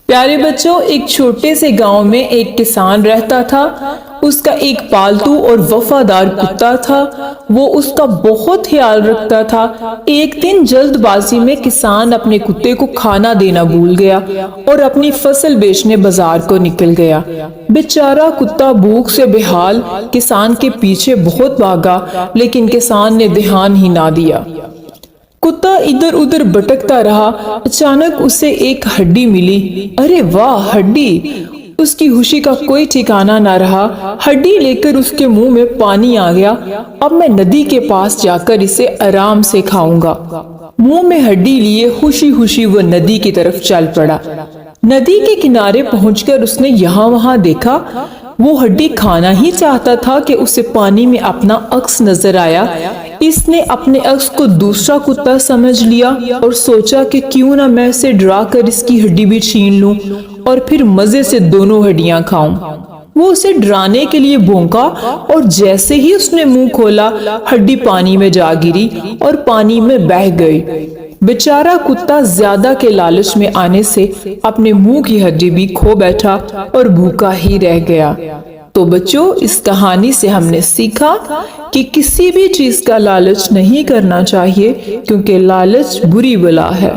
پیارے بچوں، ایک چھوٹے سے گاؤں میں ایک کسان رہتا تھا۔ اس کا ایک پالتو اور وفادار کتا تھا۔ وہ اس کا بہت خیال رکھتا تھا۔ ایک دن جلد بازی میں کسان اپنے کتے کو کھانا دینا بھول گیا اور اپنی فصل بیچنے بازار کو نکل گیا۔ بیچارہ کتا بھوک سے بے حال کسان کے پیچھے بہت بھاگا، لیکن کسان نے دھیان ہی نہ دیا۔ کتا ادھر ادھر بھٹکتا رہا۔ اچانک اسے ایک ہڈی ملی۔ ارے واہ، ہڈی! اس کی خوشی کا کوئی ٹھکانہ نہ رہا۔ ہڈی لے کر اس کے منہ میں پانی آ گیا۔ اب میں ندی کے پاس جا کر اسے آرام سے کھاؤں گا۔ منہ میں ہڈی لیے خوشی خوشی وہ ندی کی طرف چل پڑا۔ ندی کے کنارے پہنچ کر اس نے یہاں وہاں دیکھا۔ وہ ہڈی کھانا ہی چاہتا تھا کہ اسے پانی میں اپنا عکس نظر آیا۔ اس نے اپنے عکس کو دوسرا کتا سمجھ لیا اور سوچا کہ کیوں نہ میں اسے ڈرا کر اس کی ہڈی بھی چھین لوں اور پھر مزے سے دونوں ہڈیاں کھاؤں۔ وہ اسے ڈرانے کے لیے بھونکا اور جیسے ہی اس نے منہ کھولا، ہڈی پانی میں جا گری اور پانی میں بہہ گئی۔ بیچارہ کتا زیادہ کے لالچ میں آنے سے اپنے منہ کی ہڈی بھی کھو بیٹھا اور بھوکا ہی رہ گیا۔ تو بچوں، اس کہانی سے ہم نے سیکھا کہ کسی بھی چیز کا لالچ نہیں کرنا چاہیے، کیونکہ لالچ بری بلا ہے۔